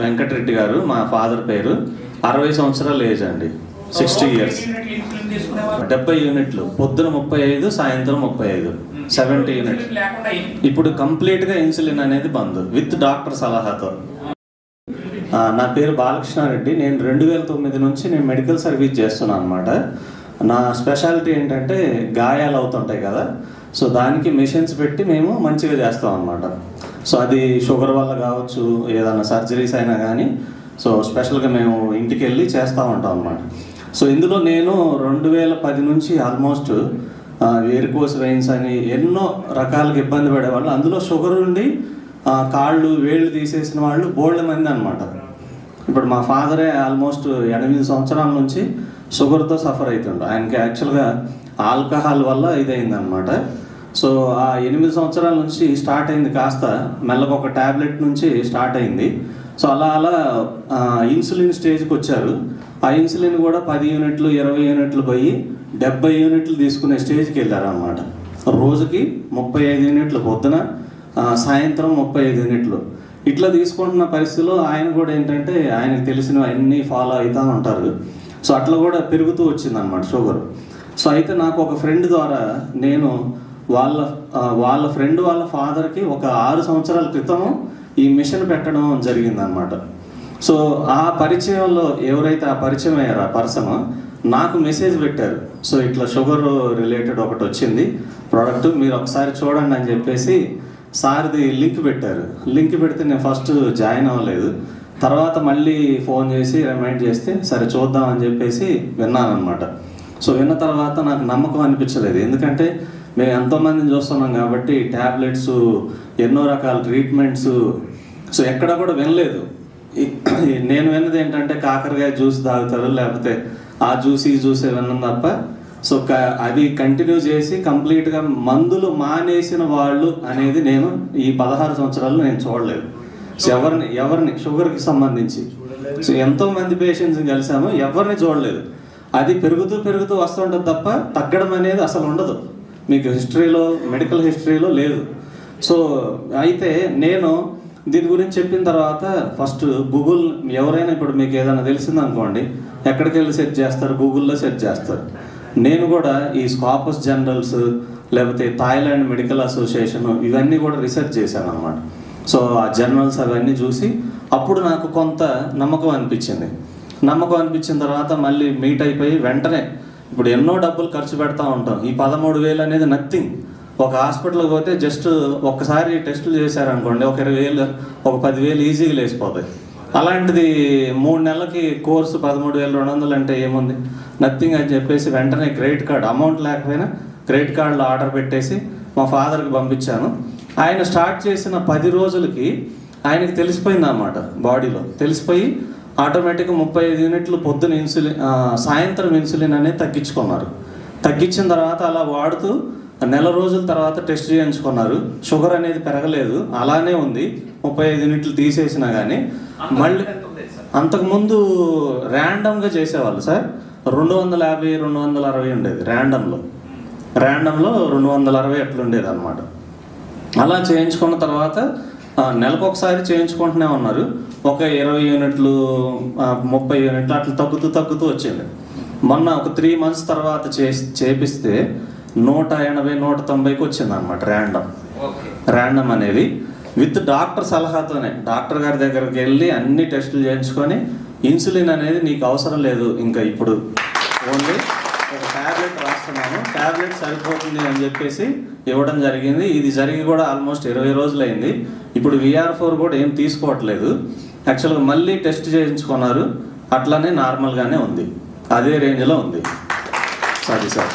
వెంకటరెడ్డి గారు, మా ఫాదర్ పేరు. 60 సంవత్సరాల ఏజ్ అండి, 60 years. 70 యూనిట్లు, పొద్దున 35, సాయంత్రం 35, 70 యూనిట్లు. ఇప్పుడు కంప్లీట్గా ఇన్సులిన్ అనేది బంద్ విత్ డాక్టర్ సలహాతో. నా పేరు బాలకృష్ణారెడ్డి. నేను 2009 నుంచి నేను మెడికల్ సర్వీస్ చేస్తున్నాను అనమాట. నా స్పెషాలిటీ ఏంటంటే గాయాలు అవుతుంటాయి కదా, సో దానికి మెషిన్స్ పెట్టి మేము మంచిగా చేస్తాం అనమాట. సో అది షుగర్ వల్ల కావచ్చు, ఏదైనా సర్జరీస్ అయినా కానీ, సో స్పెషల్గా మేము ఇంటికి వెళ్ళి చేస్తూ ఉంటాం అనమాట. సో ఇందులో నేను 2010 నుంచి ఆల్మోస్ట్ వేరికోస్ వెయిన్స్ అని ఎన్నో రకాలుగా ఇబ్బంది పడేవాళ్ళు. అందులో షుగర్ ఉండి కాళ్ళు వేళ్ళు తీసేసిన వాళ్ళు బోల్డ్ మంది అనమాట. ఇప్పుడు మా ఫాదరే ఆల్మోస్ట్ 8 సంవత్సరాల నుంచి షుగర్తో సఫర్ అవుతుండు. ఆయనకి యాక్చువల్గా ఆల్కహాల్ వల్ల ఇదైందనమాట. సో ఆ 8 సంవత్సరాల నుంచి స్టార్ట్ అయింది, కాస్త మెల్లగా ఒక ట్యాబ్లెట్ నుంచి స్టార్ట్ అయింది. సో అలా ఇన్సులిన్ స్టేజ్కి వచ్చారు. ఆ ఇన్సులిన్ కూడా 10 యూనిట్లు 20 యూనిట్లు పోయి 70 యూనిట్లు తీసుకునే స్టేజ్కి వెళ్ళారు అనమాట. రోజుకి 35 యూనిట్లు పొద్దున, సాయంత్రం 35 యూనిట్లు ఇట్లా తీసుకుంటున్న పరిస్థితిలో ఆయన కూడా ఏంటంటే ఆయనకు తెలిసినవి అన్నీ ఫాలో అవుతూ ఉంటారు. సో అట్లా కూడా పెరుగుతూ వచ్చిందనమాట షుగర్. సో అయితే నాకు ఒక ఫ్రెండ్ ద్వారా నేను వాళ్ళ ఫ్రెండ్ వాళ్ళ ఫాదర్కి ఒక 6 సంవత్సరాల క్రితం ఈ మిషన్ పెట్టడం జరిగిందనమాట. సో ఆ పరిచయంలో ఎవరైతే ఆ పరిచయం అయ్యారో ఆ పర్సన్ నాకు మెసేజ్ పెట్టారు. సో ఇట్లా షుగర్ రిలేటెడ్ ఒకటి వచ్చింది ప్రోడక్ట్, మీరు ఒకసారి చూడండి అని చెప్పేసి సార్ది లింక్ పెట్టారు. లింక్ పెడితే నేను ఫస్ట్ జాయిన్ అవ్వలేదు. తర్వాత మళ్ళీ ఫోన్ చేసి రిమైండ్ చేస్తే సరే చూద్దాం అని చెప్పేసి విన్నాను అనమాట. సో విన్న తర్వాత నాకు నమ్మకం అనిపించలేదు, ఎందుకంటే మేము ఎంతోమందిని చూస్తున్నాం కాబట్టి ట్యాబ్లెట్స్, ఎన్నో రకాల ట్రీట్మెంట్స్, సో ఎక్కడ కూడా వినలేదు. నేను విన్నది ఏంటంటే కాకరకాయ జ్యూస్ తాగుతారు, లేకపోతే ఆ జ్యూస్ ఈ జ్యూసే విన్నాం తప్ప, సో అది కంటిన్యూ చేసి కంప్లీట్గా మందులు మానేసిన వాళ్ళు అనేది నేను ఈ 16 సంవత్సరాలు నేను చూడలేదు. సో ఎవరిని షుగర్కి సంబంధించి సో ఎంతోమంది పేషెంట్స్ని కలిసాము, ఎవరిని చూడలేదు. అది పెరుగుతూ వస్తుంటుంది తప్ప తగ్గడం అనేది అసలు ఉండదు, మీకు హిస్టరీలో, మెడికల్ హిస్టరీలో లేదు. సో అయితే నేను దీని గురించి చెప్పిన తర్వాత ఫస్ట్ గూగుల్, ఎవరైనా ఇప్పుడు మీకు ఏదైనా తెలిసిందనుకోండి ఎక్కడికి వెళ్ళి సెర్చ్ చేస్తారు, గూగుల్లో సెర్చ్ చేస్తారు. నేను కూడా ఈ స్కాపస్ జనరల్స్, లేకపోతే థాయిలాండ్ మెడికల్ అసోసియేషన్, ఇవన్నీ కూడా రీసెర్చ్ చేశాను అనమాట. సో ఆ జర్నల్స్ అవన్నీ చూసి అప్పుడు నాకు కొంత నమ్మకం అనిపించిన తర్వాత మళ్ళీ మీట్ అయిపోయి వెంటనే ఇప్పుడు ఎన్నో డబ్బులు ఖర్చు పెడతా ఉంటాం. ఈ 13,000 అనేది నథింగ్. ఒక హాస్పిటల్కి పోతే జస్ట్ ఒక్కసారి టెస్టులు చేశారనుకోండి, ఒక 20,000 ఒక 10,000 ఈజీగా లేచిపోతాయి. అలాంటిది 3 నెలలకి కోర్సు 13,200 అంటే ఏముంది, నథింగ్ అని చెప్పేసి వెంటనే క్రెడిట్ కార్డ్, అమౌంట్ లేకపోయినా క్రెడిట్ కార్డులో ఆర్డర్ పెట్టేసి మా ఫాదర్కి పంపించాను. ఆయన స్టార్ట్ చేసిన 10 రోజులకి ఆయనకి తెలిసిపోయింది అన్నమాట, బాడీలో తెలిసిపోయి ఆటోమేటిక్గా 35 యూనిట్లు పొద్దున ఇన్సులిన్, సాయంత్రం ఇన్సులిన్ అనేది తగ్గించిన తర్వాత అలా వాడుతూ నెల రోజుల తర్వాత టెస్ట్ చేయించుకున్నారు. షుగర్ అనేది పెరగలేదు, అలానే ఉంది. 35 యూనిట్లు తీసేసినా కానీ మళ్ళీ అంతకుముందు ర్యాండమ్గా చేసేవాళ్ళు సార్. 250, 260 ఉండేది ర్యాండంలో 260 అట్లా ఉండేది అనమాట. అలా చేయించుకున్న తర్వాత నెలకు ఒకసారి చేయించుకుంటూనే ఉన్నారు. ఒక 20 యూనిట్లు 30 యూనిట్లు అట్లా తగ్గుతూ వచ్చింది. మొన్న ఒక 3 months తర్వాత చేపిస్తే 180, 190కి వచ్చింది అనమాట ర్యాండమ్ అనేది. విత్ డాక్టర్ సలహాతోనే, డాక్టర్ గారి దగ్గరికి వెళ్ళి అన్ని టెస్టులు చేయించుకొని ఇన్సులిన్ అనేది నీకు అవసరం లేదు, ఇంకా ఇప్పుడు ఓన్లీ ఒక ట్యాబ్లెట్ రాస్తున్నాను, ట్యాబ్లెట్ సరిపోతుంది అని చెప్పేసి ఇవ్వడం జరిగింది. ఇది జరిగి కూడా ఆల్మోస్ట్ 20 రోజులు అయింది. ఇప్పుడు VR4 కూడా ఏం తీసుకోవట్లేదు. యాక్చువల్గా మళ్ళీ టెస్ట్ చేయించుకున్నారు, అట్లానే నార్మల్గానే ఉంది, అదే రేంజ్లో ఉంది. Sorry sir.